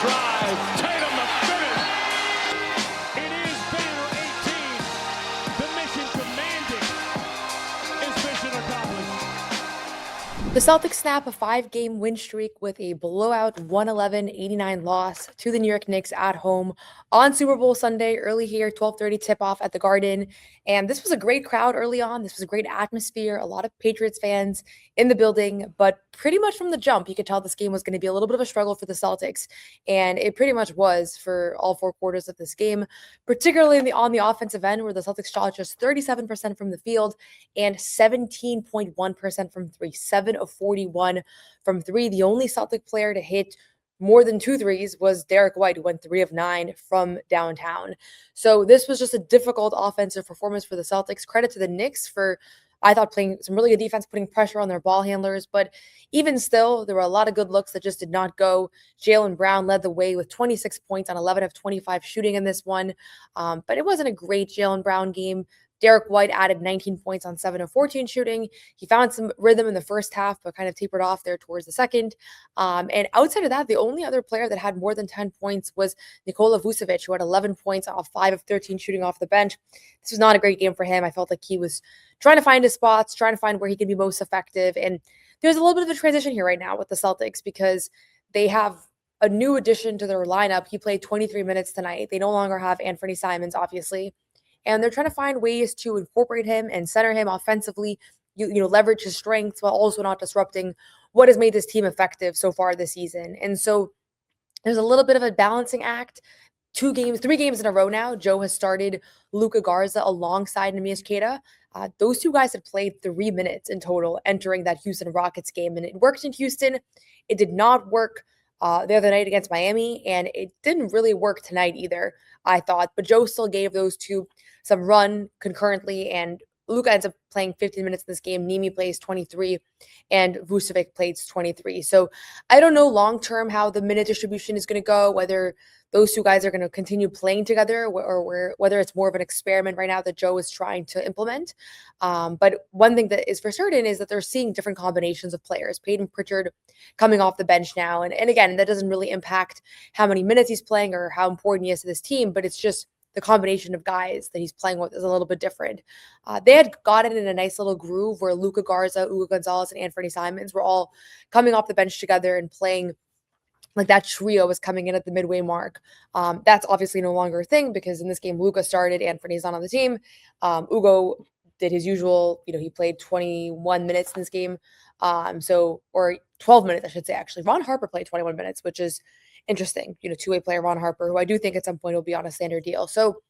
drive. Tatum the finish. It is Baylor 18. The mission commanded is mission accomplished. The Celtics snap a 5-game win streak with a blowout 111-89 loss to the New York Knicks at home on Super Bowl Sunday, early here, 12:30 tip-off at the Garden. And this was a great crowd early on. This was a great atmosphere, a lot of Patriots fans in the building, but pretty much from the jump, you could tell this game was going to be a little bit of a struggle for the Celtics. And it pretty much was for all 4 quarters of this game, particularly on the offensive end, where the Celtics shot just 37% from the field and 17.1% from three, 7 of 41 from three. The only Celtic player to hit more than 2 threes was Derek White, who went 3 of 9 from downtown. So this was just a difficult offensive performance for the Celtics. Credit to the Knicks for, I thought, playing some really good defense, putting pressure on their ball handlers. But even still, there were a lot of good looks that just did not go. Jaylen Brown led the way with 26 points on 11 of 25 shooting in this one. But it wasn't a great Jaylen Brown game. Derek White added 19 points on 7 of 14 shooting. He found some rhythm in the first half, but kind of tapered off there towards the second. And outside of that, the only other player that had more than 10 points was Nikola Vucevic, who had 11 points off 5 of 13 shooting off the bench. This was not a great game for him. I felt like he was trying to find his spots, trying to find where he could be most effective. And there's a little bit of a transition here right now with the Celtics because they have a new addition to their lineup. He played 23 minutes tonight. They no longer have Anthony Simons, obviously. And they're trying to find ways to incorporate him and center him offensively, leverage his strengths while also not disrupting what has made this team effective so far this season. And so there's a little bit of a balancing act. 3 games in a row now, Joe has started Luka Garza alongside Neemias Queta. Those 2 guys had played 3 minutes in total entering that Houston Rockets game. And it worked in Houston. It did not work the other night against Miami, and it didn't really work tonight either, I thought. But Joe still gave those 2 some run concurrently, and Luka ends up playing 15 minutes in this game. Nimi plays 23, and Vucevic plays 23. So I don't know long-term how the minute distribution is going to go, whether those 2 guys are going to continue playing together or whether it's more of an experiment right now that Joe is trying to implement. But one thing that is for certain is that they're seeing different combinations of players. Peyton Pritchard coming off the bench now. And again, that doesn't really impact how many minutes he's playing or how important he is to this team, but it's just the combination of guys that he's playing with is a little bit different. They had gotten in a nice little groove where Luka Garza, Hugo Gonzalez, and Anthony Simons were all coming off the bench together and playing like that trio was coming in at the midway mark. That's obviously no longer a thing because in this game, Luka started, Anthony's not on the team. Hugo did his usual, he played 21 minutes in this game. Or 12 minutes, I should say, actually. Ron Harper played 21 minutes, which is interesting. 2-way player Ron Harper, who I do think at some point will be on a standard deal. So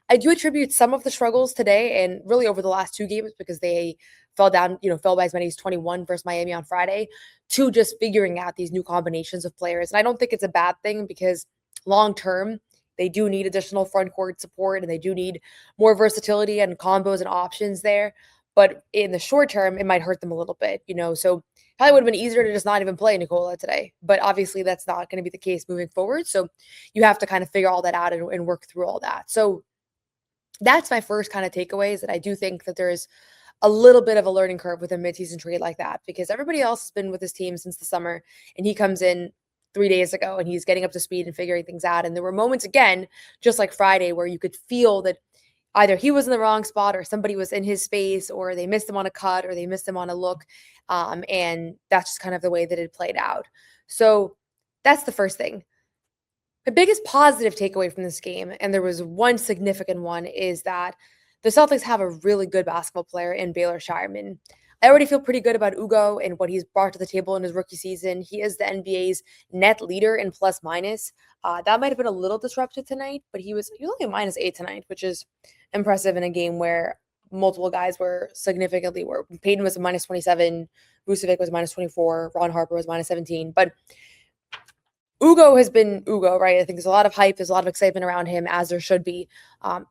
I do attribute some of the struggles today and really over the last 2 games because they fell by as many as 21 versus Miami on Friday to just figuring out these new combinations of players. And I don't think it's a bad thing because long-term, they do need additional front court support and they do need more versatility and combos and options there. But in the short term, it might hurt them a little bit, So probably would have been easier to just not even play Nikola today. But obviously, that's not going to be the case moving forward. So you have to kind of figure all that out and work through all that. So that's my first kind of takeaway is that I do think that there's a little bit of a learning curve with a midseason trade like that because everybody else has been with this team since the summer and he comes in 3 days ago and he's getting up to speed and figuring things out. And there were moments again, just like Friday, where you could feel that either he was in the wrong spot or somebody was in his space or they missed him on a cut or they missed him on a look. And that's just kind of the way that it played out. So that's the first thing. The biggest positive takeaway from this game, and there was one significant one, is that the Celtics have a really good basketball player in Baylor Scheierman. I already feel pretty good about Ugo and what he's brought to the table in his rookie season. He is the NBA's net leader in plus minus. That might have been a little disrupted tonight, but he was only -8 tonight, which is impressive in a game where multiple guys were significantly were. Peyton was a -27, Vucevic was -24, Ron Harper was -17. But Ugo has been Ugo, right? I think there's a lot of hype, there's a lot of excitement around him, as there should be.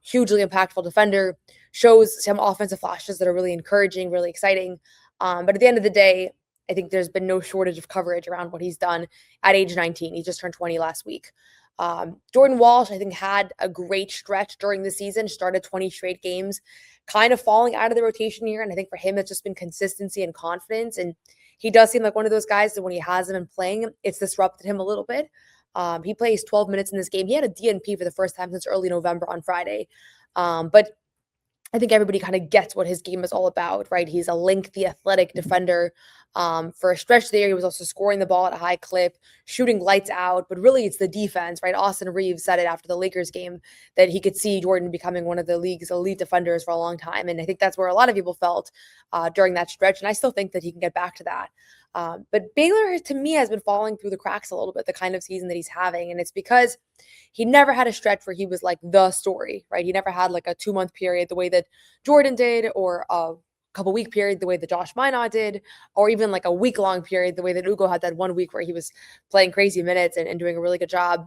Hugely impactful defender, shows some offensive flashes that are really encouraging, really exciting. But at the end of the day, I think there's been no shortage of coverage around what he's done at age 19. He just turned 20 last week. Jordan Walsh, I think, had a great stretch during the season, started 20 straight games, kind of falling out of the rotation here. And I think for him, it's just been consistency and confidence. And he does seem like one of those guys that when he has him and playing, it's disrupted him a little bit. He plays 12 minutes in this game. He had a DNP for the first time since early November on Friday. But I think everybody kind of gets what his game is all about, right? He's a lengthy, athletic defender. For a stretch there, he was also scoring the ball at a high clip, shooting lights out. But really, it's the defense, right? Austin Reeves said it after the Lakers game that he could see Jordan becoming one of the league's elite defenders for a long time. And I think that's where a lot of people felt during that stretch. And I still think that he can get back to that. But Baylor, to me, has been falling through the cracks a little bit, the kind of season that he's having. And it's because he never had a stretch where he was like the story, right? He never had like a 2-month period the way that Jordan did, or a couple week period the way that Josh Minot did, or even like a week-long period the way that Ugo had that 1 week where he was playing crazy minutes and doing a really good job.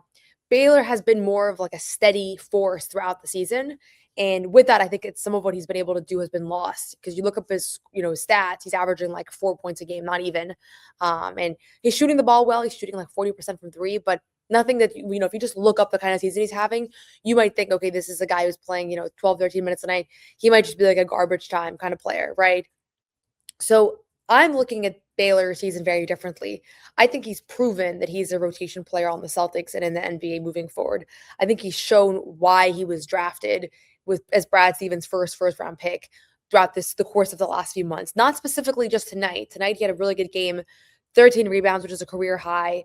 Baylor has been more of like a steady force throughout the season. And with that, I think it's some of what he's been able to do has been lost, because you look up his, stats, he's averaging like 4 points a game, not even. And he's shooting the ball well. He's shooting like 40% from three, but nothing that, if you just look up the kind of season he's having, you might think, okay, this is a guy who's playing, 12, 13 minutes a night. He might just be like a garbage time kind of player, right? So I'm looking at Baylor's season very differently. I think he's proven that he's a rotation player on the Celtics and in the NBA moving forward. I think he's shown why he was drafted as Brad Stevens' first round pick throughout the course of the last few months. Not specifically just tonight. Tonight he had a really good game, 13 rebounds, which is a career high.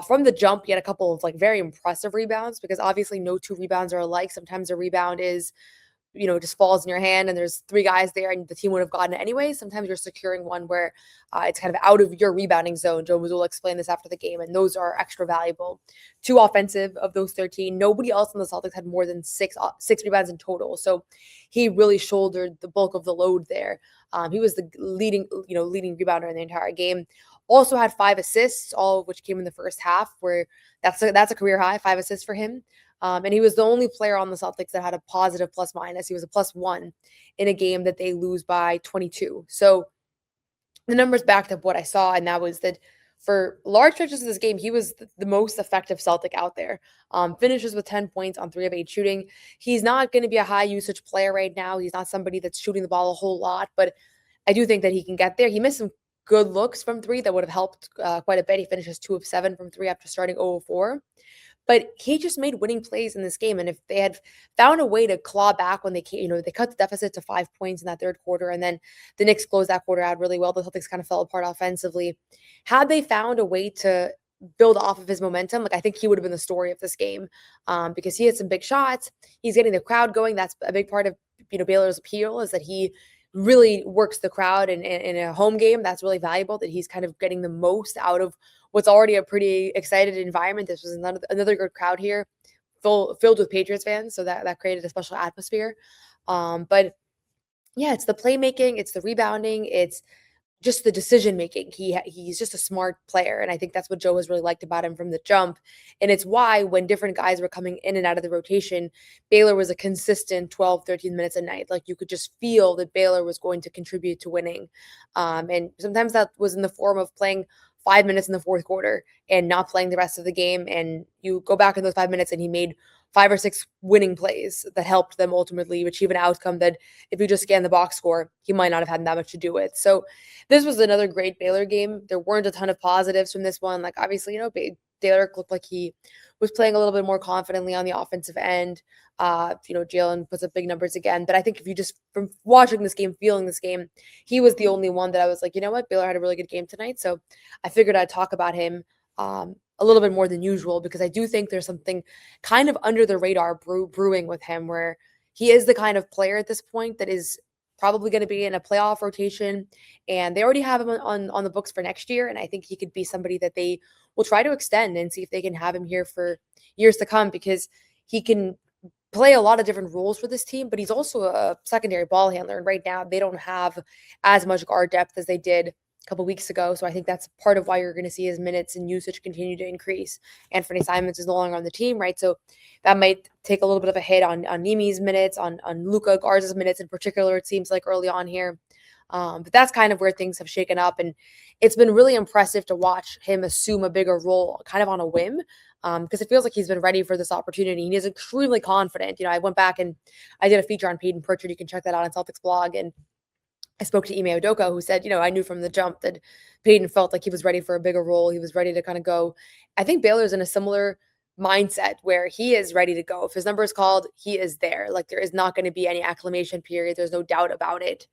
From the jump, he had a couple of like very impressive rebounds, because obviously no two rebounds are alike. Sometimes a rebound is, just falls in your hand and there's three guys there and the team would have gotten it anyway. Sometimes you're securing one where it's kind of out of your rebounding zone. Joe Mazzulla explained this after the game, and those are extra valuable. 2 offensive of those 13. Nobody else in the Celtics had more than six rebounds in total. So he really shouldered the bulk of the load there. He was the leading rebounder in the entire game. Also had 5 assists, all of which came in the first half, where that's a career high, 5 assists for him. And he was the only player on the Celtics that had a positive plus minus. He was a +1 in a game that they lose by 22. So the numbers backed up what I saw, and that was that for large stretches of this game, he was the most effective Celtic out there. Finishes with 10 points on 3 of 8 shooting. He's not going to be a high usage player right now. He's not somebody that's shooting the ball a whole lot, but I do think that he can get there. He missed some good looks from 3 that would have helped quite a bit. He finishes 2 of 7 from 3 after starting 0 of 4. But he just made winning plays in this game. And if they had found a way to claw back when they came, they cut the deficit to 5 points in that third quarter, and then the Knicks closed that quarter out really well. The Celtics kind of fell apart offensively. Had they found a way to build off of his momentum, I think he would have been the story of this game, because he had some big shots. He's getting the crowd going. That's a big part of Baylor's appeal, is that he really works the crowd, and in a home game, that's really valuable, that he's kind of getting the most out of what's already a pretty excited environment. This was another good crowd here, filled with Patriots fans, so that created a special atmosphere. But yeah, it's the playmaking, it's the rebounding, it's just the decision making. He's just a smart player, and I think that's what Joe has really liked about him from the jump. And it's why when different guys were coming in and out of the rotation, Baylor was a consistent 12, 13 minutes a night. Like, you could just feel that Baylor was going to contribute to winning. And sometimes that was in the form of playing 5 minutes in the fourth quarter and not playing the rest of the game. And you go back in those 5 minutes and he made 5 or 6 winning plays that helped them ultimately achieve an outcome that, if you just scan the box score, he might not have had that much to do with. So this was another great Baylor game. There weren't a ton of positives from this one. Like, obviously, Baylor looked like he was playing a little bit more confidently on the offensive end. Jalen puts up big numbers again. But I think if you just, from watching this game, feeling this game, he was the only one that I was like, you know what, Baylor had a really good game tonight. So I figured I'd talk about him a little bit more than usual, because I do think there's something kind of under the radar brewing with him, where he is the kind of player at this point that is probably going to be in a playoff rotation, and they already have him on the books for next year. And I think he could be somebody that they will try to extend and see if they can have him here for years to come, because he can play a lot of different roles for this team, but he's also a secondary ball handler. And right now they don't have as much guard depth as they did a couple weeks ago. So I think that's part of why you're going to see his minutes and usage continue to increase. Anthony Simons is no longer on the team, right? So that might take a little bit of a hit on Nimi's minutes, on Luka Garza's minutes in particular, it seems like early on here. But that's kind of where things have shaken up. And it's been really impressive to watch him assume a bigger role kind of on a whim, because it feels like he's been ready for this opportunity. He is extremely confident. I went back and I did a feature on Peyton Pritchard. You can check that out on Celtics blog. And I spoke to Ime Udoka, who said, I knew from the jump that Peyton felt like he was ready for a bigger role. He was ready to kind of go. I think Baylor's in a similar mindset where he is ready to go. If his number is called, he is there. Like there is not going to be any acclamation period. There's no doubt about it.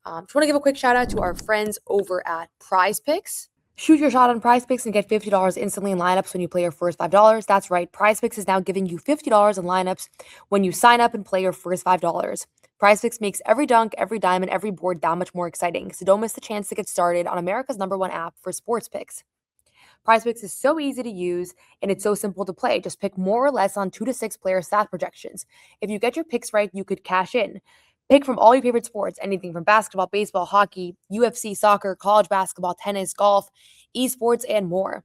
Just want to give a quick shout out to our friends over at PrizePicks. Shoot your shot on PrizePicks and get $50 instantly in lineups when you play your first $5. That's right. PrizePicks is now giving you $50 in lineups when you sign up and play your first $5. PrizePicks makes every dunk, every diamond, every board that much more exciting. So don't miss the chance to get started on America's #1 app for sports picks. PrizePicks is so easy to use and it's so simple to play. Just pick more or less on 2 to 6 player stat projections. If you get your picks right, you could cash in. Pick from all your favorite sports, anything from basketball, baseball, hockey, UFC, soccer, college basketball, tennis, golf, esports, and more.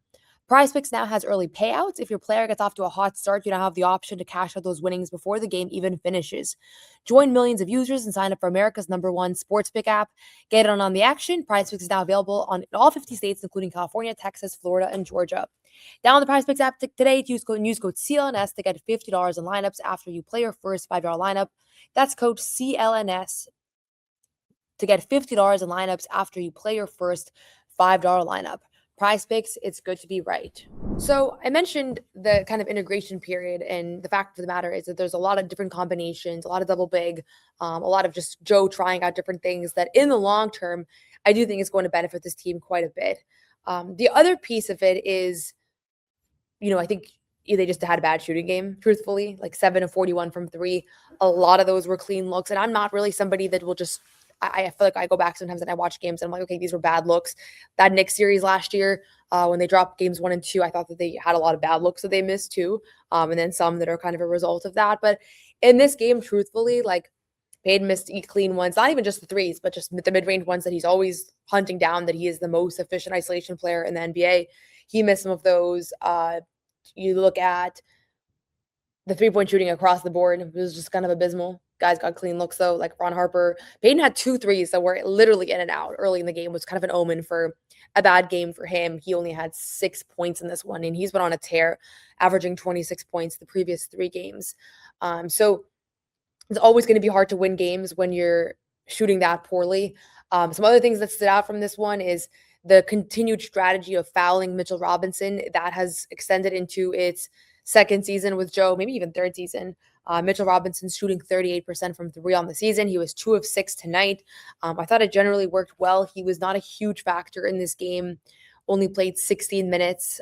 PrizePicks now has early payouts. If your player gets off to a hot start, you now have the option to cash out those winnings before the game even finishes. Join millions of users and sign up for America's #1 sports pick app. Get on the action. PrizePicks is now available in all 50 states, including California, Texas, Florida, and Georgia. Download the PrizePicks app today to use code CLNS to get $50 in lineups after you play your first $5 lineup. That's code CLNS to get $50 in lineups after you play your first $5 lineup. PrizePicks, it's good to be right. So I mentioned the kind of integration period, and the fact of the matter is that there's a lot of different combinations, a lot of double big, a lot of just Joe trying out different things that in the long term, I do think is going to benefit this team quite a bit. The other piece of it is, I think they just had a bad shooting game, truthfully, like 7 of 41 from three. A lot of those were clean looks. And I'm not really somebody that will just, I feel like I go back sometimes and I watch games and I'm like, okay, these were bad looks. That Knicks series last year, when they dropped games 1 and 2, I thought that they had a lot of bad looks that they missed too. And then some that are kind of a result of that. But in this game, truthfully, like Payton missed clean ones, not even just the threes, but just the mid-range ones that he's always hunting down, that he is the most efficient isolation player in the NBA. He missed some of those. You look at the three-point shooting across the board, it was just kind of abysmal. Guys got clean looks, though, like Ron Harper. Payton had 2 threes that were literally in and out early in the game. It was kind of an omen for a bad game for him. He only had 6 points in this one, and he's been on a tear, averaging 26 points the previous 3 games. So it's always going to be hard to win games when you're shooting that poorly. Some other things that stood out from this one is the continued strategy of fouling Mitchell Robinson that has extended into its second season with Joe, maybe even third season. Mitchell Robinson's shooting 38% from 3 on the season. He was 2 of 6 tonight. I thought it generally worked well. He was not a huge factor in this game, only played 16 minutes.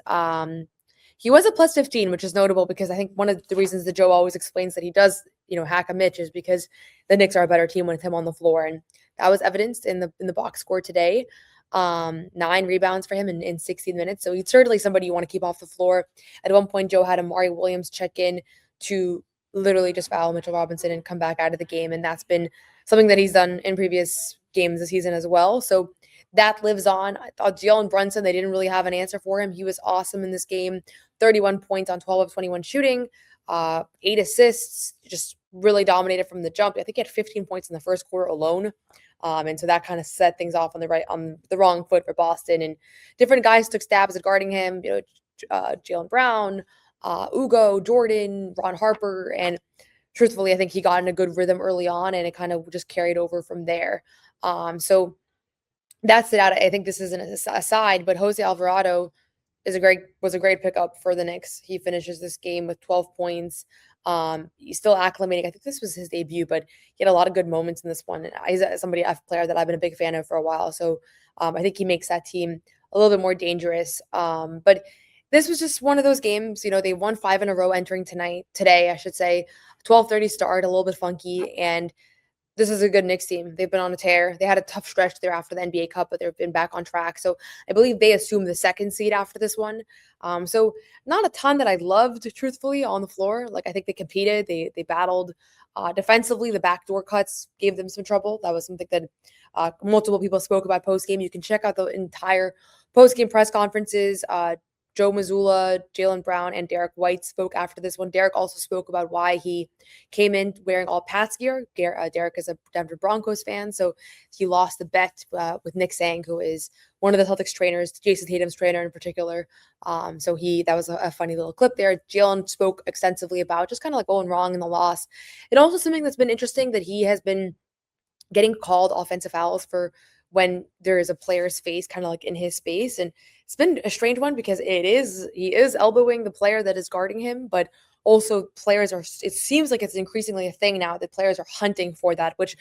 He was a plus 15, which is notable because I think one of the reasons that Joe always explains that he does, hack a Mitch is because the Knicks are a better team when it's him on the floor. And that was evidenced in the box score today. 9 rebounds for him in 16 minutes. So he's certainly somebody you want to keep off the floor. At one point, Joe had Amari Williams check in to literally just foul Mitchell Robinson and come back out of the game. And that's been something that he's done in previous games this season as well. So that lives on. I thought Jalen Brunson, they didn't really have an answer for him. He was awesome in this game. 31 points on 12 of 21 shooting, 8 assists, just really dominated from the jump. I think he had 15 points in the first quarter alone. And so that kind of set things off on the wrong foot for Boston. And different guys took stabs at guarding him, Jaylen Brown, Ugo, Jordan, Ron Harper. And truthfully, I think he got in a good rhythm early on and it kind of just carried over from there. So that's it out. I think this is an aside, but Jose Alvarado was a great pickup for the Knicks. He finishes this game with 12 points. He's still acclimating. I think this was his debut, but he had a lot of good moments in this one. And he's a player that I've been a big fan of for a while. So I think he makes that team a little bit more dangerous. But this was just one of those games. They won 5 in a row entering today, I should say. 12:30 start, a little bit funky, and this is a good Knicks team. They've been on a tear. They had a tough stretch there after the NBA Cup, but they've been back on track. So I believe they assumed the second seed after this one. So not a ton that I loved, truthfully, on the floor. Like, I think they competed. They battled defensively. The backdoor cuts gave them some trouble. That was something that multiple people spoke about post-game. You can check out the entire post-game press conferences. Joe Mazzulla, Jaylen Brown, and Derek White spoke after this one. Derek also spoke about why he came in wearing all Pats gear. Derek is a Denver Broncos fan, so he lost the bet with Nick Sang, who is one of the Celtics trainers, Jason Tatum's trainer in particular. So that was a funny little clip there. Jaylen spoke extensively about just kind of like going wrong in the loss. And also something that's been interesting that he has been getting called offensive fouls for when there is a player's face kind of like in his space. And it's been a strange one because he is elbowing the player that is guarding him, but also it seems like it's increasingly a thing now that players are hunting for that, which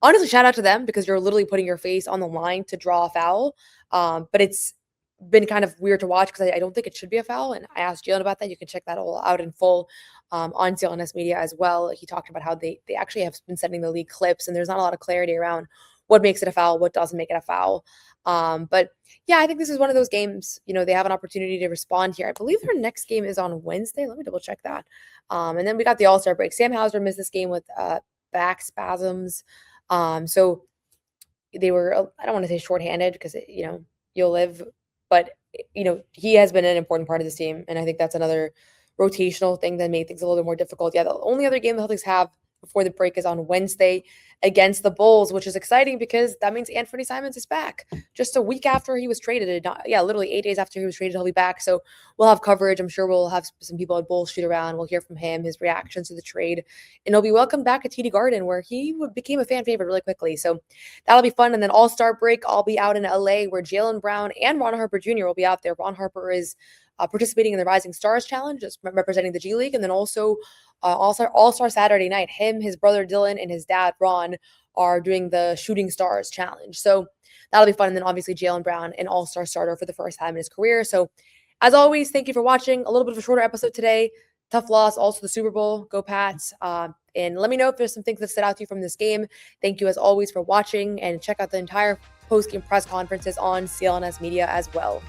honestly, shout out to them because you're literally putting your face on the line to draw a foul. But it's been kind of weird to watch because I don't think it should be a foul. And I asked Jalen about that. You can check that all out in full on CLNS Media as well. He talked about how they actually have been sending the league clips, and there's not a lot of clarity around what makes it a foul, what doesn't make it a foul. But yeah, I think this is one of those games, they have an opportunity to respond here. I believe their next game is on Wednesday. Let me double check that. And then we got the All-Star break. Sam Hauser missed this game with back spasms. So they were, I don't want to say shorthanded because, you'll live, but, he has been an important part of this team. And I think that's another rotational thing that made things a little bit more difficult. Yeah, the only other game the Celtics have before the break is on Wednesday against the Bulls, which is exciting because that means Anthony Simons is back just a week after he was traded. Literally 8 days after he was traded, he'll be back. So we'll have coverage. I'm sure we'll have some people at Bulls shoot around. We'll hear from him, his reactions to the trade, and he'll be welcomed back at TD Garden where he became a fan favorite really quickly. So that'll be fun. And then All-Star break, I'll be out in LA where Jaylen Brown and Ron Harper Jr. will be out there. Ron Harper is participating in the Rising Stars Challenge, just representing the G League, and then also All-Star Saturday night. Him, his brother Dylan, and his dad Ron are doing the Shooting Stars Challenge. So that'll be fun. And then obviously Jaylen Brown, an All-Star starter for the first time in his career. So as always, thank you for watching. A little bit of a shorter episode today. Tough loss, also the Super Bowl. Go Pats. And let me know if there's some things that stood out to you from this game. Thank you as always for watching, and check out the entire post-game press conferences on CLNS Media as well.